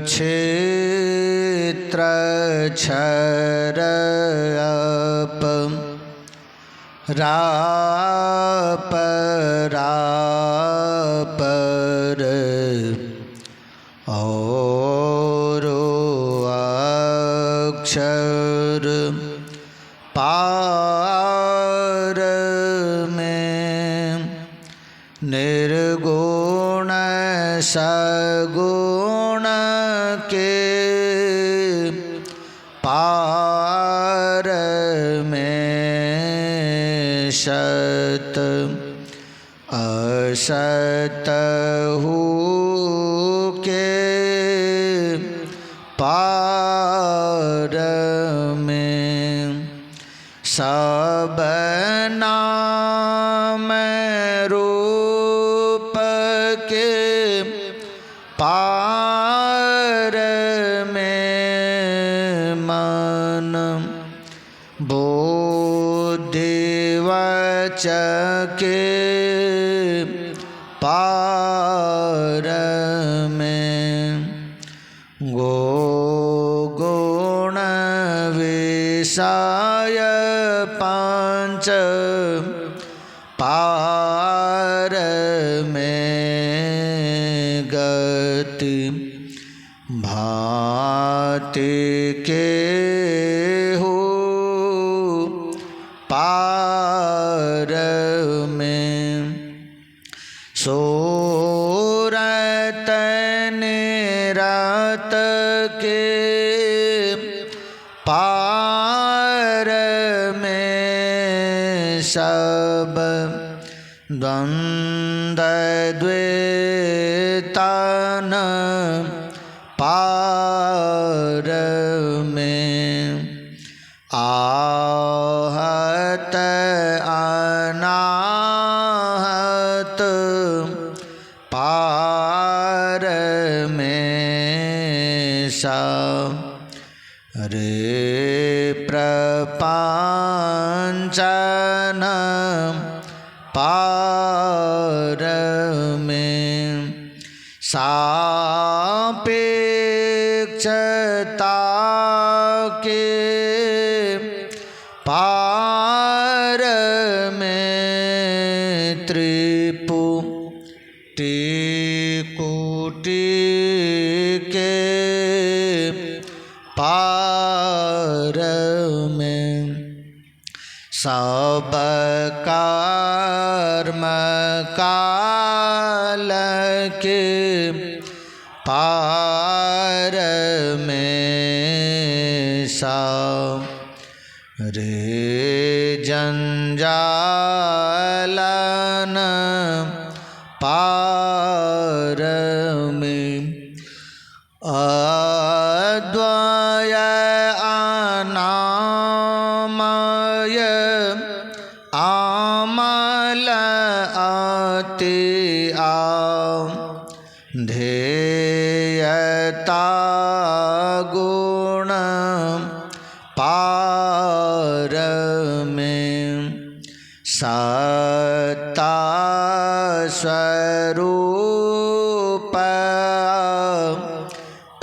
क्षेत्र क्षर अप राप रापर और अक्षर पार में निर्गुण सगुण के पार में सत असत हु के पार में सब नाम रूप के पार में मन बुद्धि वचन के पार में गुण विषय पांच पार में गति भांति के हो पार में सूरत निरत के पार में सब द्वंद द्वैतन पार में आहत अनाहत पार में सब रे प्रपंचन पार में सापेक्षता के पार में त्रिपुटी कोटि के पार में सब कर्म काल के पार में सब रे जंजालन पार में अद्वय अनामय आमल अति ध्येयता गुण पार में सत्ता स्वरूप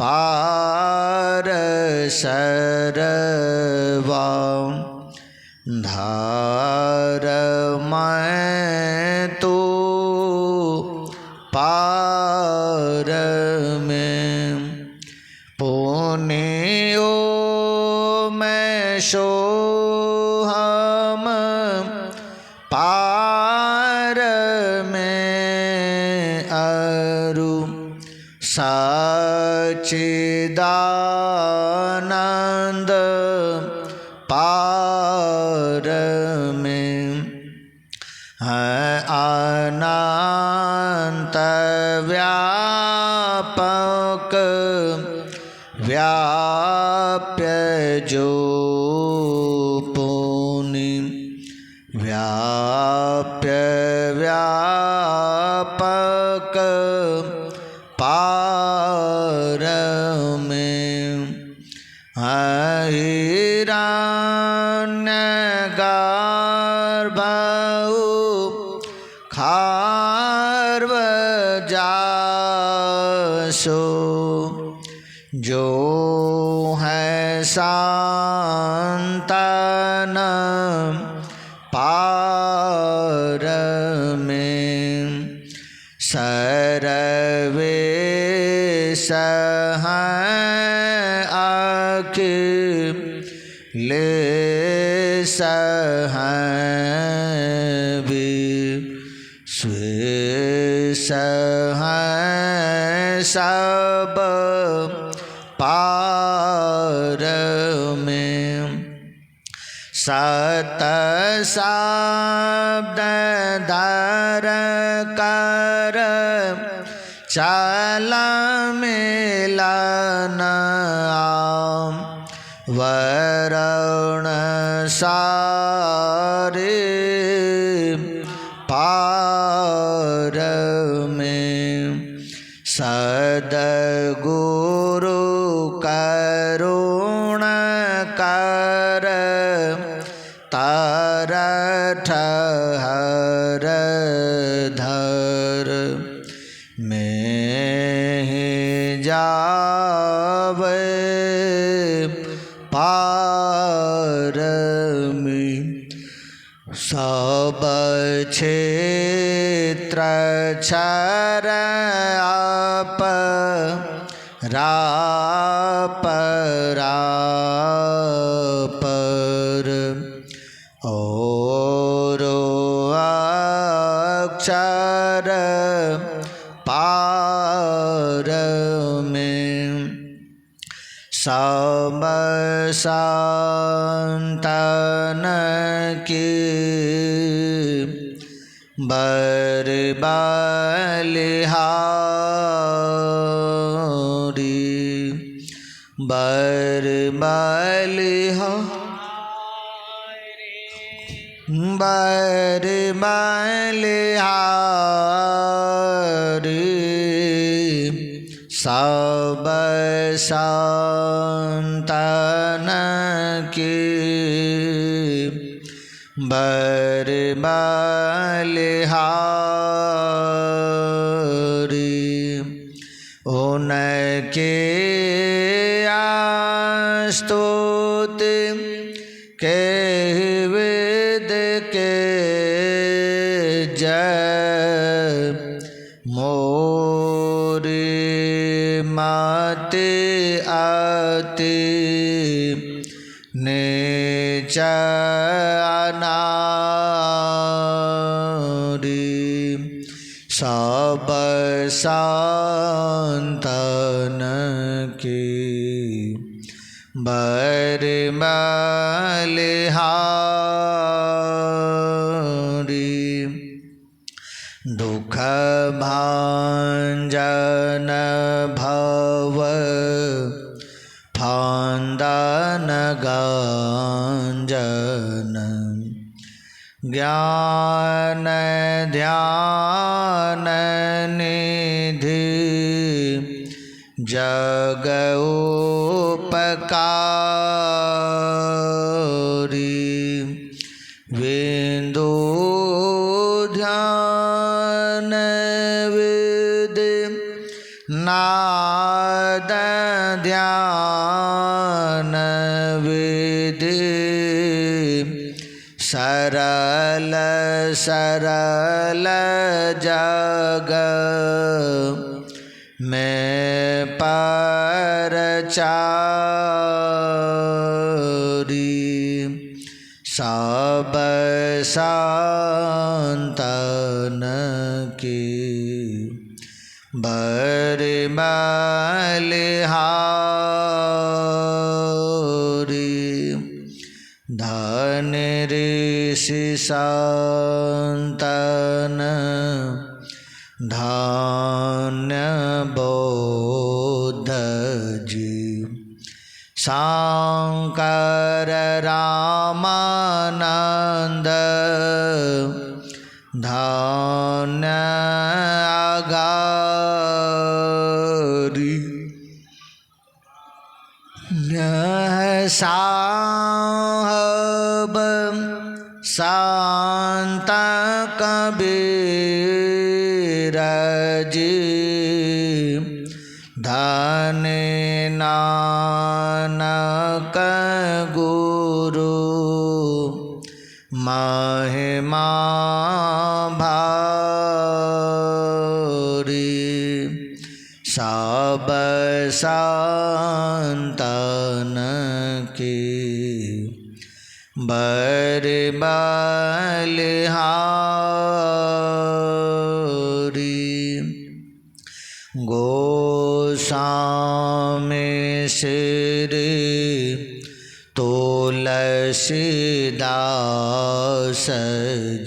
पार सर्वा धर्मय तो पार में पुण्यो में सोहम पार में अरु सच्चिदानंद पार में अनंत व्यापक व्याप्य जो पुनि व्याप्य व्यापक पार में हिरण्यगर्भ खार्व जासो जो है सांतन पार में, सर्वेश हैं अखिलेश हैं विश्वेश हैं सब पार में। सत शब्द धर कर चल मिलन आम, वरण सारे पार में। सद्गुरु करुण कर तरठ हर धर, में ही जावे पार में। सब क्षेत्र क्षर आप रापर, और अक्षर पार में। सब संतन की बरबलिहारी, बरबलिहारी। सब संतन की बरबलिहारी, उनके स्तुति के वेद के जय, मोरी मति अति नीच अनारी। सब संतन की बरबलिहारी, दुख भांजन भव फांदन गांजन, ज्ञान ध्यान निधि जग उपकारी। बिंदु ध्यान विधि नाद ध्यान विधि, सरल सरल जग में परचारी। सब संतन की बरबलिहारी, धन ऋषि संतन धन्य बोध जी, शंकर रामानंद धन्य अगारी। साहब संत कबीर जी, धन नानक गुरु महिमा भारी सब संतन की बर बलिहारी। गोस्वामी श्री तुलसीदास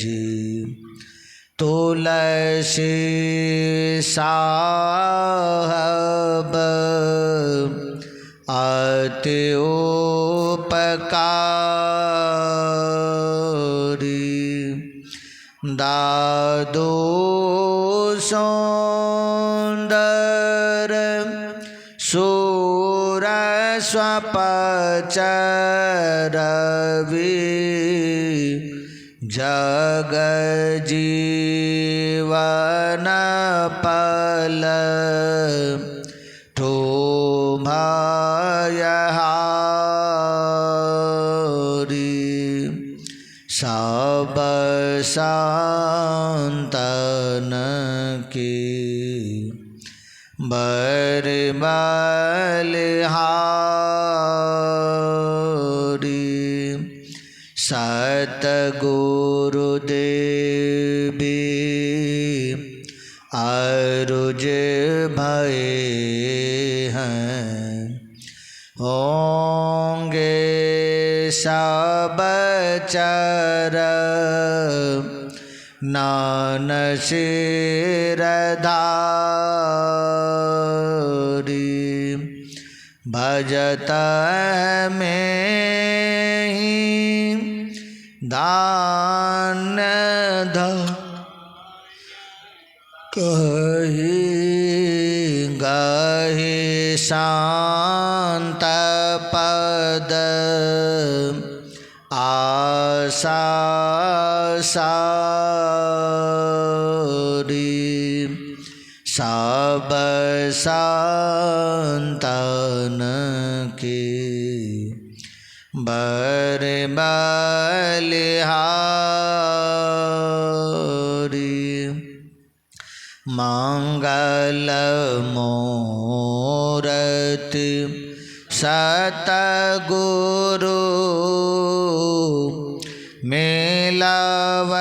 जी तुलसी साहब अति उपकारी। दादू सुंदर सुरस्वपचरवि जग जीवन पल भयहारी। सब संतन की बर बलिहारी। सतगुरुदेवी अरुज भये हैं होंगे सब चर नान सिरधारी। भजत में ही दान ध कही गही शांत पद आशा सारी। सब संतन की बर बलिहारी। मंगल मूर्ति सतगुरु मिलव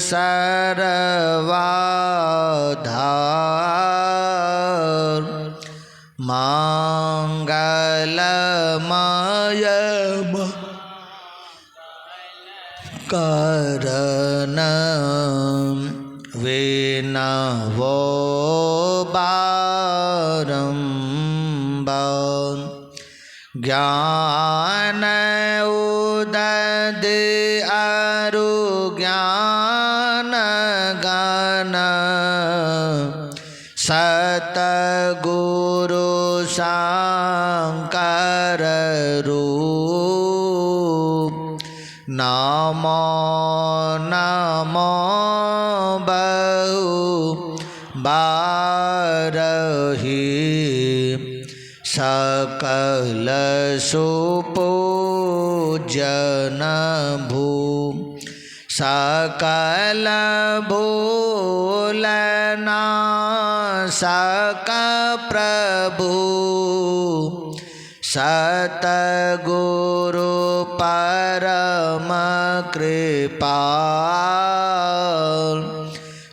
सर्वाधार। मंगलमय करन विनवो बारंबार। ज्ञान उदय अरु ज्ञान गान सतगुरु शंकर रूप। नमो नमो बहु बारही सकल सुपूजन भू। सकल भूलना सक प्रभु सतगुरु परम कृपाल।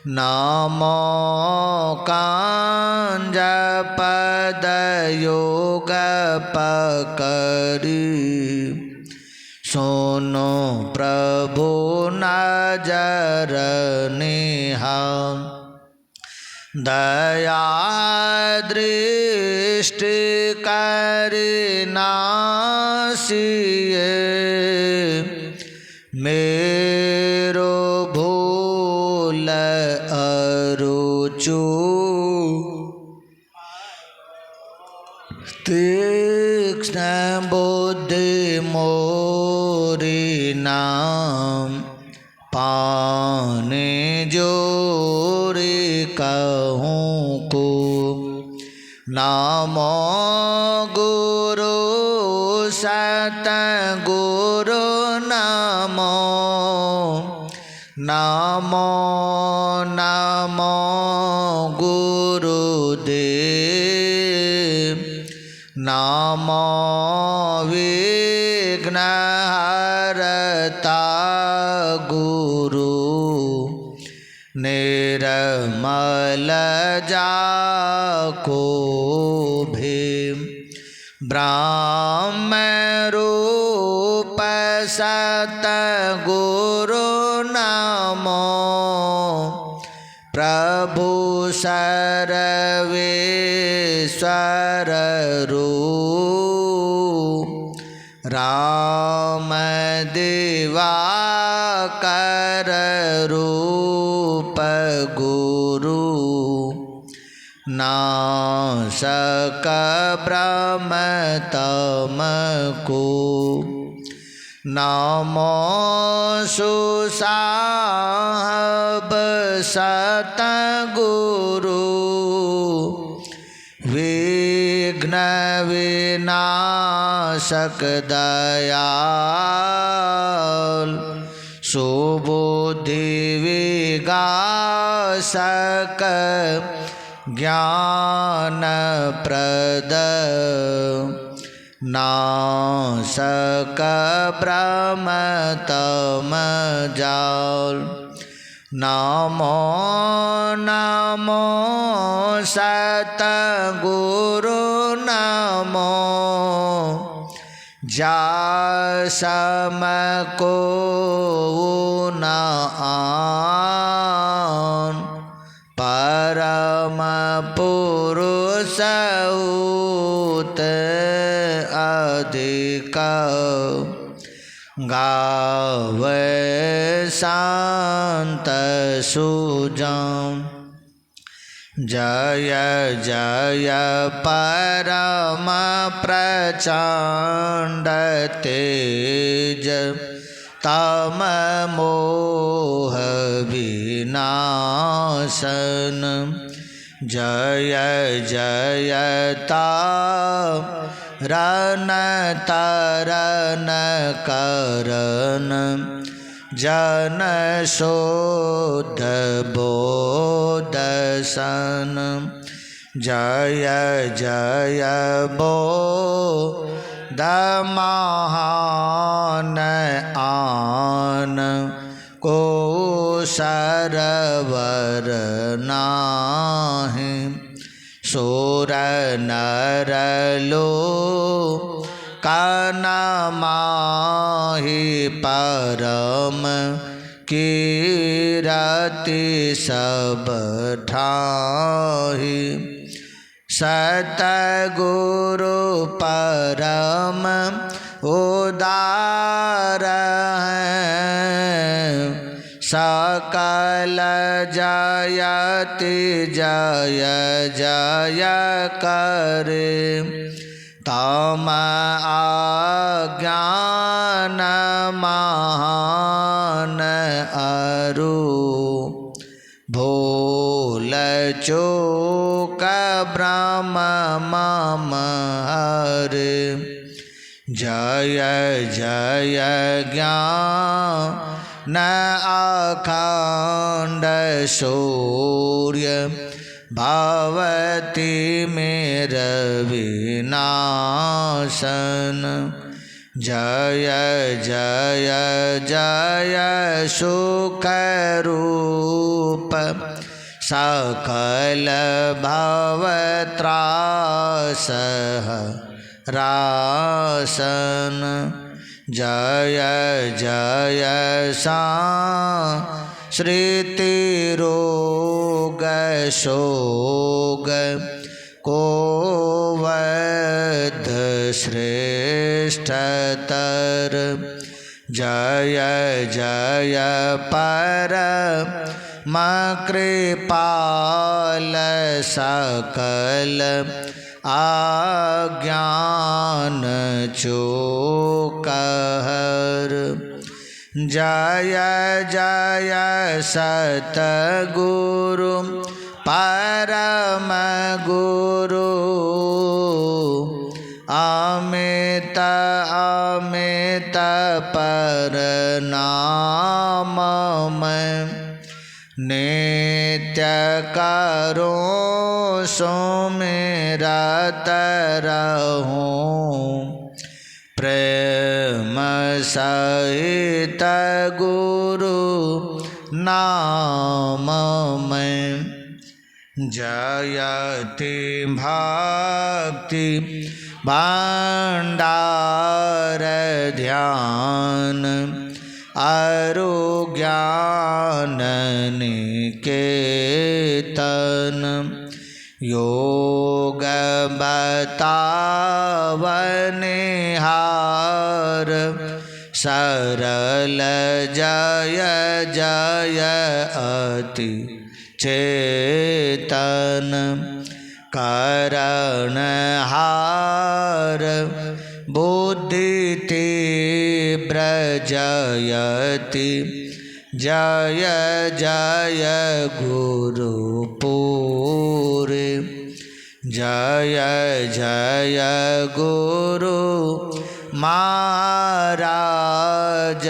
नमो कांज पद योग पकरी। सुनो प्रभु नजर निहाल। दया दृष्टि करनासिए मेरो भूल अरुचु। तीक्ष्ण बुद्धि मोरी नाम पाने जोरी कहूँ को। नाम नमो गुरु सतगुरु नमो नमो नमो गुरुदेव नमो विघ्नहर्ता गुरु निर्मल जाको भीम ब्रह्म रूप सतगुरु नमो प्रभु सर्वेश्वर रूप राम दिवाकर रूप गुरु नाशक ब्रह्म तम को नमो सुसाहब सतगुरु विघ्न विनाशक दयाल सुबुद्धि विगासक ज्ञान प्रद नाशक ब्रह्म तम जाल नमो नमो सतगुरु नमो जासम को न आन परम पुरुष उत अधिक गावे शांत सुजान जय जय परम प्रचंड तेज तम मोह विनाशन जय जय तारण तरन करन जन शोध बोधसन जय जय बोध महान आन को सरवर नाहि सुर नर लो कानमाहि परम कीरति सब ठाहि सतगुरु परम उदार हैं सकल जयति जय जय करे तम अज्ञान महान अरु भूल चूक ब्रह्म मम हरे जय जय ज्ञान अखंड सूर्य भवती मेर विनाशन जय जय जय सुख रूप सकल भवत्रास रासन जय जय सा श्रुति रोग शोग को वध श्रेष्ठतर जय जय पर कृपाल सकल आज्ञान चूकहर जय जय सतगुरु परम गुरु अमित अमित परनाम मैं नित्य करूं सुमिरत रहूं प्रेम सहित गुरु नाम में जयति भक्ति भंडार ध्यान अरु ज्ञान निकेतन योग बतावनिहार सरल जय जय अति चेतन करणहार बुद्धि तीव्र जयति जय जय गुरुपुरी जय जय गुरु महाराज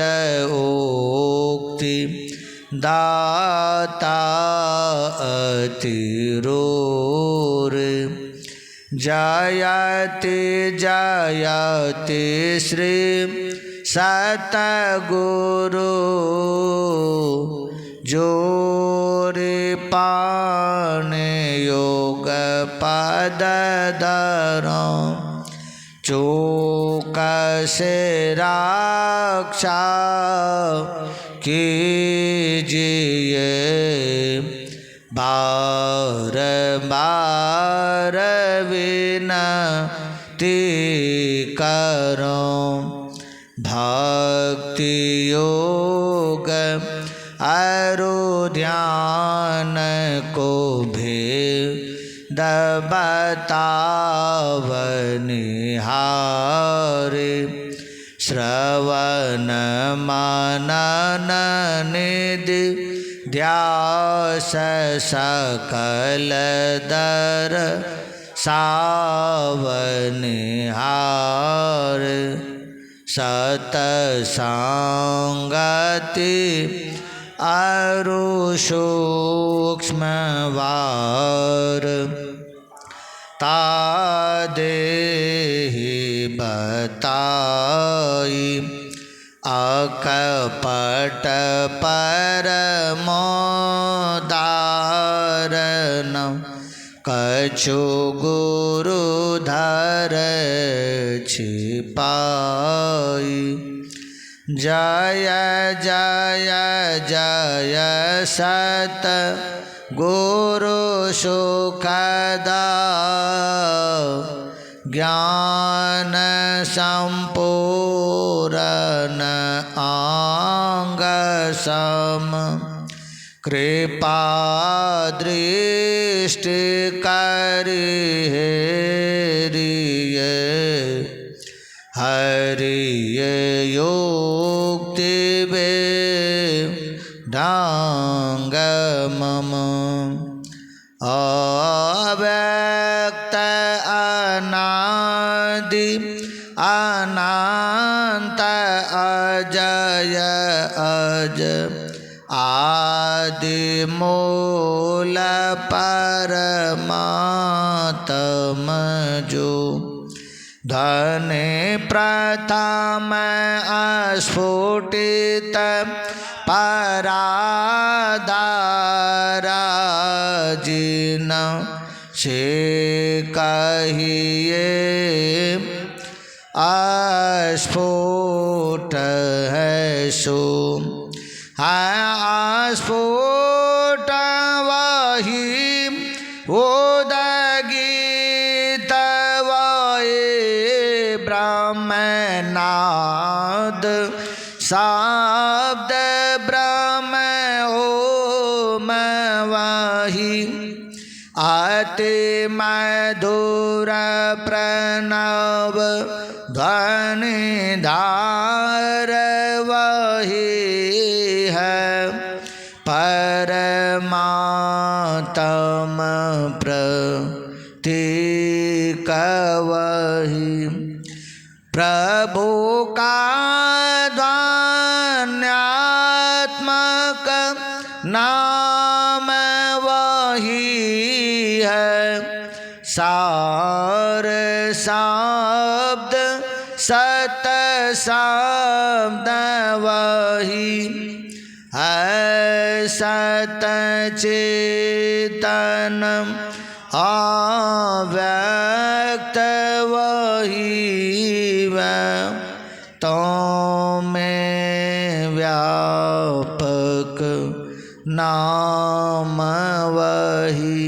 उक्ति दाता अतिरूर जयति जयति श्री सतगुरु जोरि पाने योग पद धरों चूक से रक्षा कीजिए बार बार विनती करो भक्ति योग अरु ध्यान को भेद बतावनिहारे श्रवण मनन निधि ध्यास सकल दर सावनिहार सतसंगति अरु सूक्ष्म वार तादेहि बताई अकपट परमोदारण कछु गुरुधर छिपाई जय जय जय सत गुरु सुखदा ज्ञान संपूर्ण आंग सम कृपा दृष्टि करिये हरिय योक्ति वे डांग मम अव्यक्त अनादि अनंत अजय अज आदि मूल परमात्म जो धने प्रथम अस्फुटित पराधारा जिन से कहिए अस्फुट है सो है अस्फुट वही उदगीत ब्रह्मनाद शब्द ब्रह्म ओम वही अति मधुर प्रणव ध्वनि धार वही है परमात्म प्रतीक वही, प्रभु का ध्यानात्मक नाम वही है, सार शब्द सत शब्द वही है, सत चेतन अव्यक्त वही तो में व्यापक नाम वही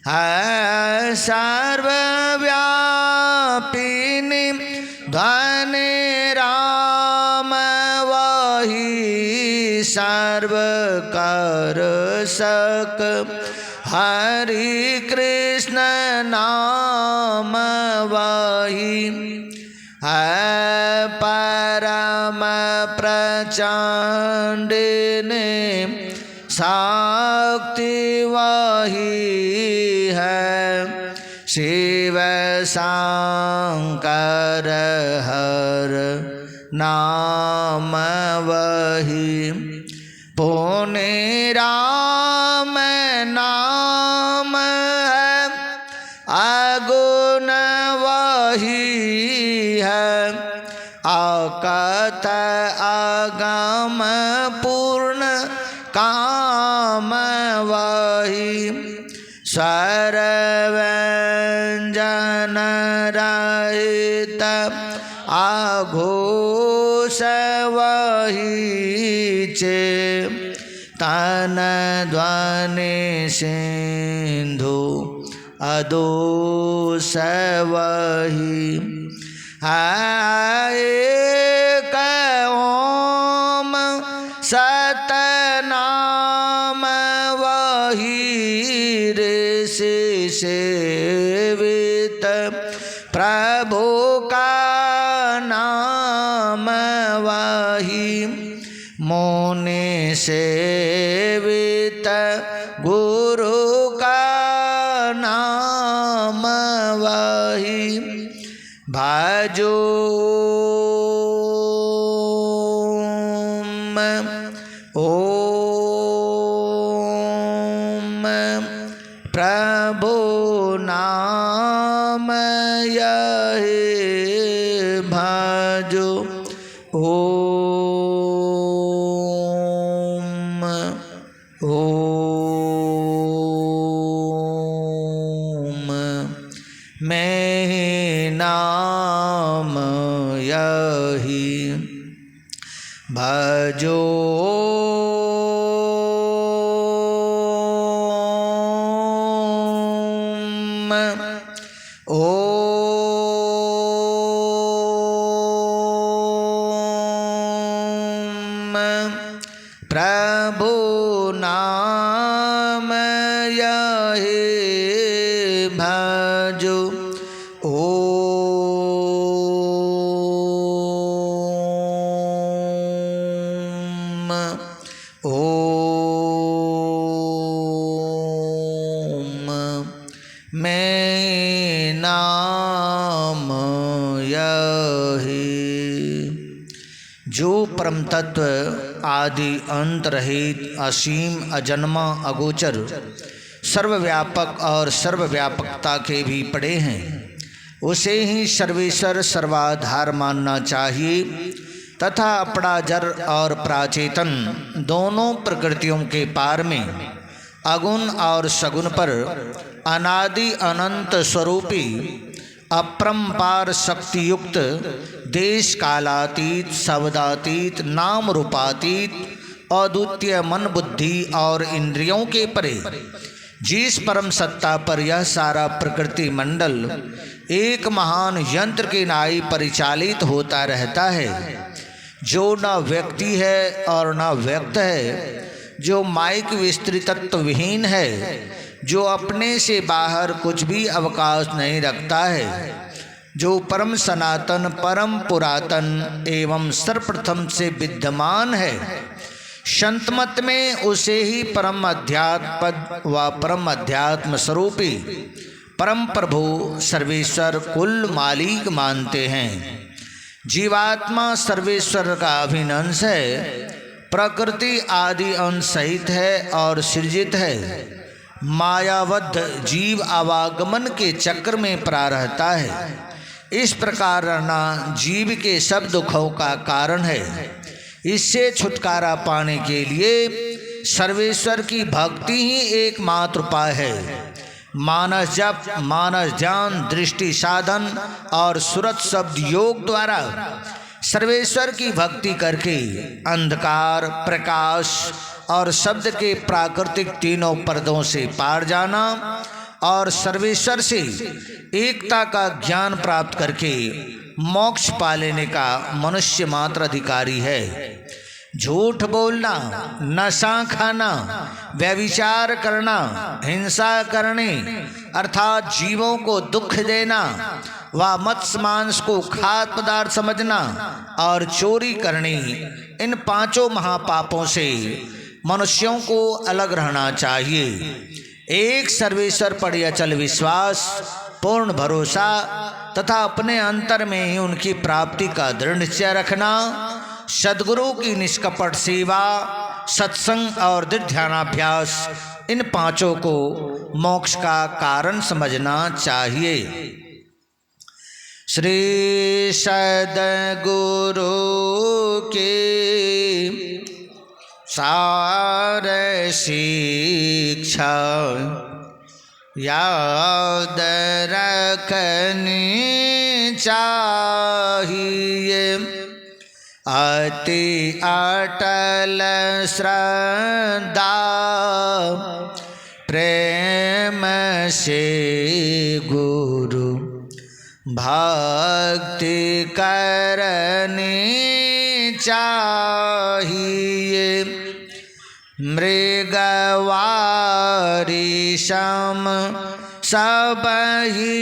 है, सर्वव्यापिनी ध्वनि राम वही, सर्व कर सक हरि कृष्ण नाम वही है, परम प्रचंड ने शक्ति वही है, शिव शंकर हर नाम वही, पुण्य राम नाम है, अगुण वही है, अकथ अगम पूर्ण काम वही, स्वर व्यंजन रहित अघोष वही चे, तन ध्वनि सिंधु अदोष वही एक ओम सतनाम वही, ऋषि सेवित प्रभु का नाम वही, मुनि सेवित गुरु का नाम वही, भजो ओम प्रभु नाम यही भजो, ओम ओम मैं नाम यही भजो, ओम प्रभु नाम यही भजो, ओम ओम मैं नाम यही। जो परम तत्व आदि अंत रहित असीम अजन्मा अगोचर सर्वव्यापक और सर्वव्यापकता के भी पड़े हैं, उसे ही सर्वेश्वर सर्वाधार मानना चाहिए तथा अपना जड़ और प्राचेतन दोनों प्रकृतियों के पार में अगुण और सगुण पर अनादि अनंत स्वरूपी अपरंपार शक्ति युक्त देश कालातीत शब्दातीत नाम रूपातीत अद्वितीय मन बुद्धि और इंद्रियों के परे जिस परम सत्ता पर यह सारा प्रकृति मंडल एक महान यंत्र के नाई परिचालित होता रहता है, जो न व्यक्ति है और न व्यक्त है, जो माइक विस्तृतत्व विहीन है, जो अपने से बाहर कुछ भी अवकाश नहीं रखता है, जो परम सनातन परम पुरातन एवं सर्वप्रथम से विद्यमान है, संतमत में उसे ही परम अध्यात्म पद व परम अध्यात्म स्वरूपी परम प्रभु सर्वेश्वर कुल मालिक मानते हैं। जीवात्मा सर्वेश्वर का अभिन्न अंश है, प्रकृति आदि अंश सहित है और सृजित है। मायाबद्ध जीव आवागमन के चक्र में पड़ा रहता है। इस प्रकार रहना जीव के सब दुखों का कारण है। इससे छुटकारा पाने के लिए सर्वेश्वर की भक्ति ही एकमात्र उपाय है। मानस जप, मानस ध्यान, दृष्टि साधन और सुरत शब्द योग द्वारा सर्वेश्वर की भक्ति करके अंधकार, प्रकाश और शब्द के प्राकृतिक तीनों पर्दों से पार जाना और सर्वेश्वर से एकता का ज्ञान प्राप्त करके मोक्ष पा लेने का मनुष्य मात्र अधिकारी है। झूठ बोलना, नशा खाना, व्यभिचार करना, हिंसा करने अर्थात जीवों को दुख देना व मत्स्य मांस को खाद्य पदार्थ समझना और चोरी करनी, इन पांचों महापापों से मनुष्यों को अलग रहना चाहिए। एक सर्वेश्वर पर अचल विश्वास, पूर्ण भरोसा तथा अपने अंतर में ही उनकी प्राप्ति का दृढ़ निश्चय रखना, सद्गुरु की निष्कपट सेवा, सत्संग और दृढ़ ध्यानाभ्यास, इन पांचों को मोक्ष का कारण समझना चाहिए। श्री सद्गुरु के सार शिक्षा याद रखनी चाहिए। अति अटल श्रद्धा प्रेम से गुरु भक्ति करनी चाहिए। मृगवारी सम सब ही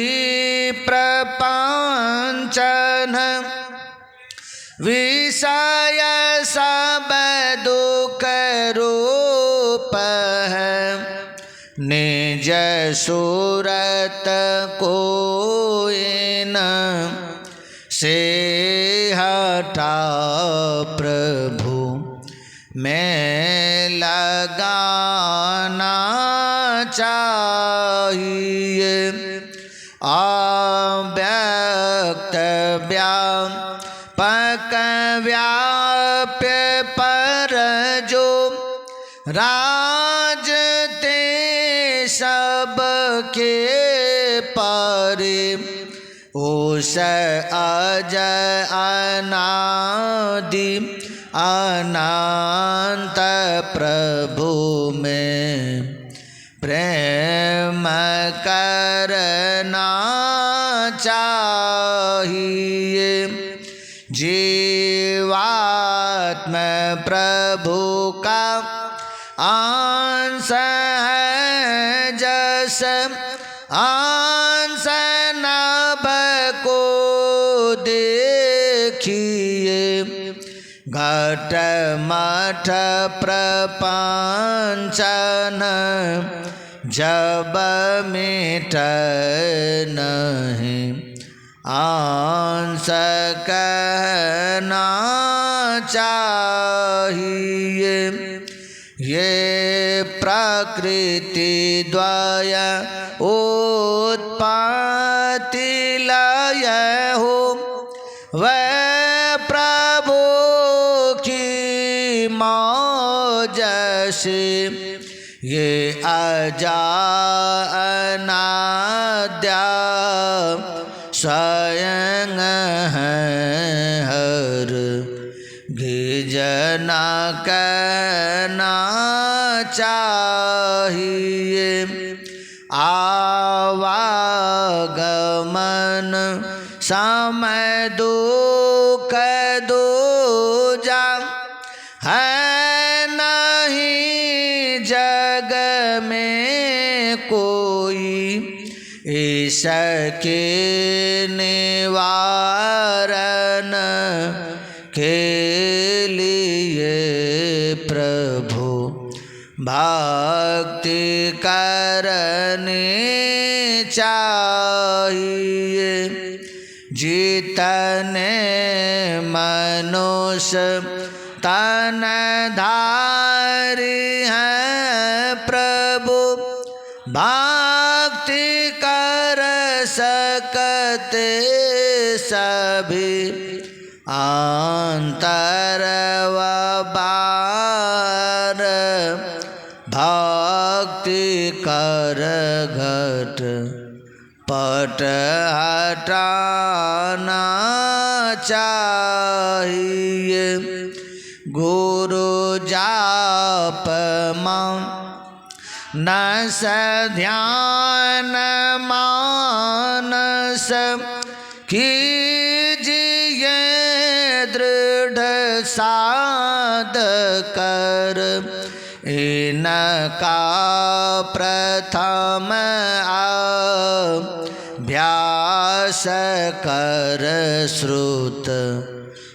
प्रपंचन विषय सब दुख रूप है। निज सूरत कोई न से हटा प्रभु में लगाना चाहिए। अव्यक्त व्यापक व्याप्य पर जो राजते सबके परे, उस अज अनादि अनंत प्रभु में प्रेम करना चाहिए। जीवात्म प्रभु का अंश है, जस अंश नभ को देखिए। घट मठ प्रपंचन जब मिट नहीं, अंश कहना चाहिए। ये प्रकृति द्वय उत्पत्ति लय हो, वह प्रभु की मौज से ये अजानाद्या स्वयं है हर गिजना कहना चाहिए। आवागमन समय दुख दूजा है नहीं जग में कोई, इसके निवारण के लिए भक्ति करनी चाहिए। जितने मनुष्य तन धारी हैं प्रभु, भक्ति कर सकते सभी। अंतर व बार भक्ति कर घट पट हटाना चाहिए। गुरु जाप मानस ध्यान मानस कीजिए दृढ़ साध कर। इनका प्रथम अभ्यास कर श्रुत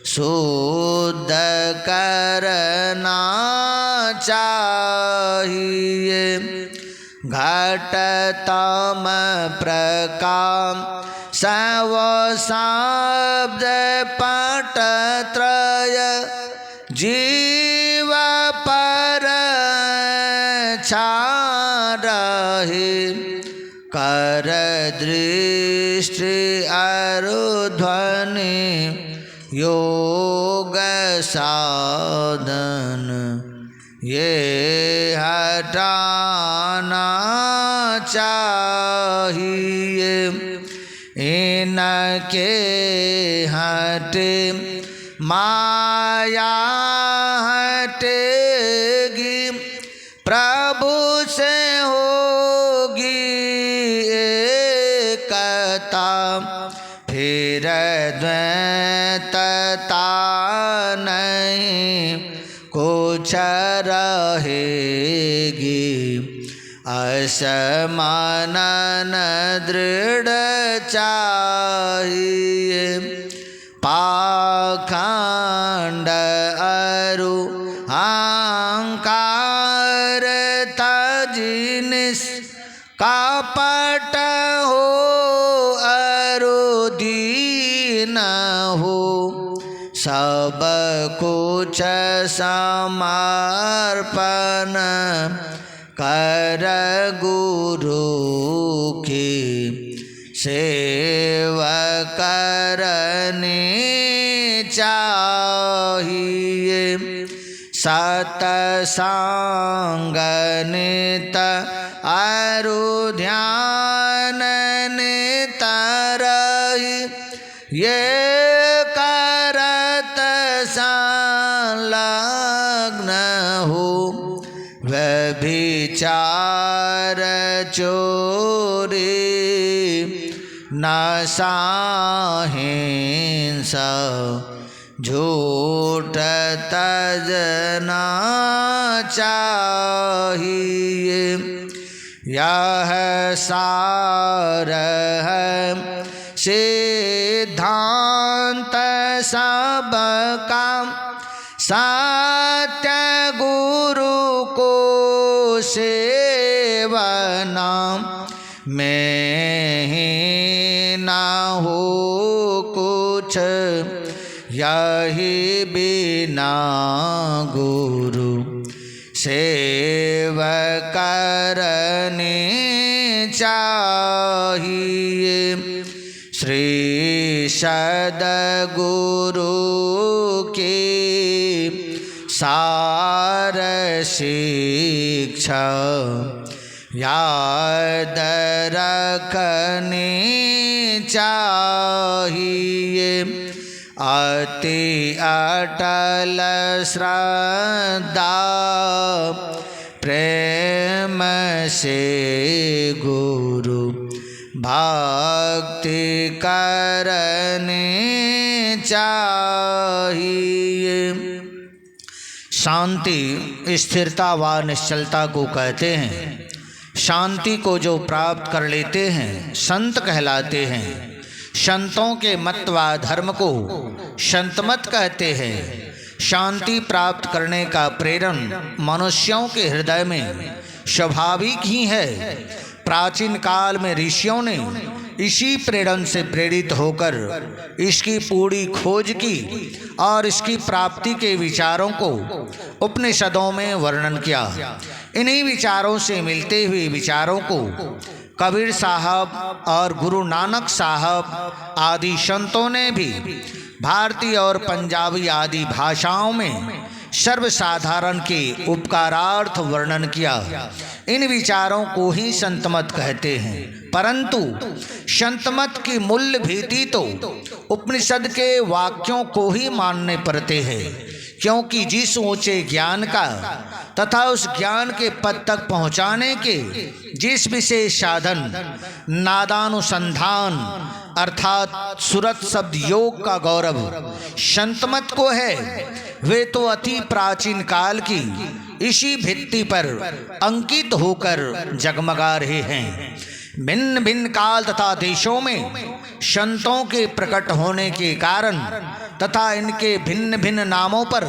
शुद्ध करना चाहिए। घटतम प्रकाश सव शब्द पट त्रय जीव पर छा रहे। कर दृष्टि अरुध्वनि योग साधन ये हटाना चाहिए। इनके हटे माया हटेगी, प्रभु से होगी एकता। फिर द्वैतता नहीं कुछ रहेगी। असमानन दृढ़ चाहिए। पाखंड अरु अहंकार तजिनिस कापट हो अरुदीन हो। सब कुछ समर्पण कर गुरु की सेवा करनी चाहिए। सतसंग नित अरु ध्यान नित रही। ये करत संलग्न हो। व्यभिचार चोरी नशा हिंसा झूठ तजना चाहिए। यह सार है सिद्धांत सबका। सत्य गुरु को सेवना में ही ना हो कुछ। यही बिना गुरु सेवा करनी चाहिए। श्री सद्गुरु की सार शिक्षा याद रखनी चाहिए। अति अटल श्रद्धा प्रेम से गुरु भक्ति करनी चाहिए। शांति स्थिरता व निश्चलता को कहते हैं। शांति को जो प्राप्त कर लेते हैं संत कहलाते हैं। संतों के मत व धर्म को संतमत कहते हैं। शांति प्राप्त करने का प्रेरण मनुष्यों के हृदय में स्वाभाविक ही है। प्राचीन काल में ऋषियों ने इसी प्रेरण से प्रेरित होकर इसकी पूरी खोज की और इसकी प्राप्ति के विचारों को उपनिषदों में वर्णन किया। इन्हीं विचारों से मिलते हुए विचारों को कबीर साहब और गुरु नानक साहब आदि संतों ने भी भारतीय और पंजाबी आदि भाषाओं में सर्वसाधारण के उपकारार्थ वर्णन किया। इन विचारों को ही संतमत कहते हैं, परंतु संतमत की मूल्य भीति तो उपनिषद के वाक्यों को ही मानने पड़ते हैं, क्योंकि जिस ऊंचे ज्ञान का तथा उस ज्ञान के पद तक पहुँचाने के जिस विशेष साधन नादानुसंधान अर्थात सुरत शब्द योग का गौरव संतमत को है, वे तो अति प्राचीन काल की इसी भित्ति पर अंकित होकर जगमगा रहे हैं। भिन्न भिन्न काल तथा देशों में संतों के प्रकट होने के कारण तथा इनके भिन्न भिन्न नामों पर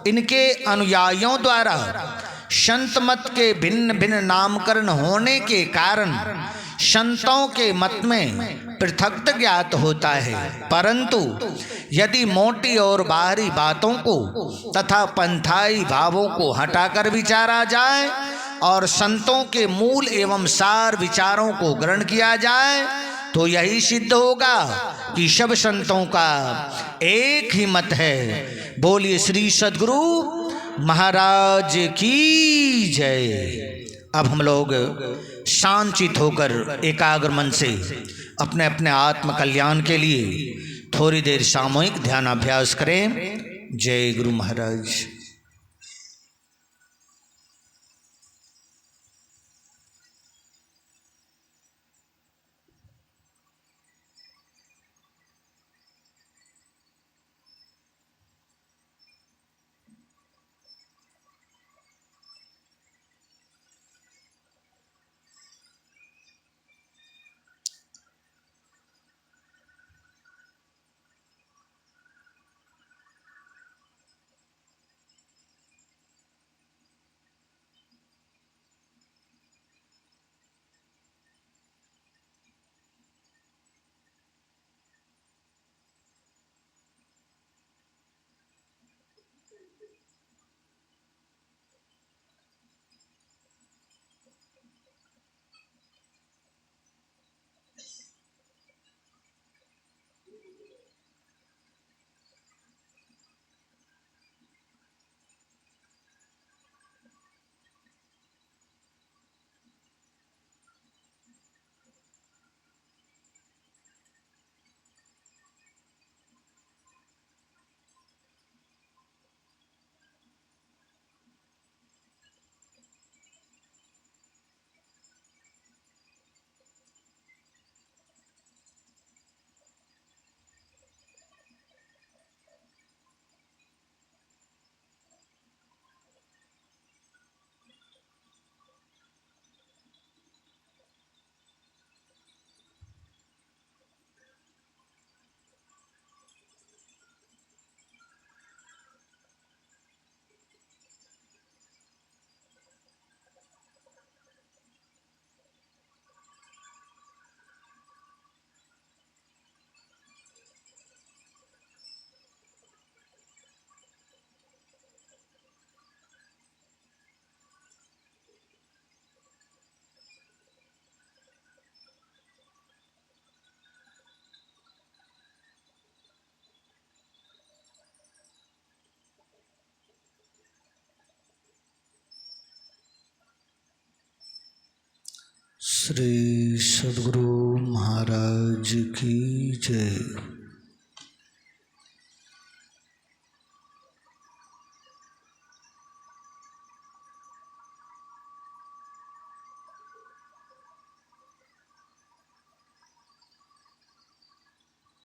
इनके अनुयायियों द्वारा संत मत के भिन्न भिन्न नामकरण होने के कारण संतों के मत में पृथक ज्ञात होता है। परंतु यदि मोटी और बाहरी बातों को तथा पंथाई भावों को हटाकर विचारा जाए और संतों के मूल एवं सार विचारों को ग्रहण किया जाए तो यही सिद्ध होगा कि सब संतों का एक ही मत है। बोलिए श्री सद्गुरु महाराज की जय। अब हम लोग शांतचित होकर एकाग्र मन से अपने अपने आत्म कल्याण के लिए थोड़ी देर सामूहिक ध्यानाभ्यास करें। जय गुरु महाराज। श्री सद्गुरु महाराज की जय।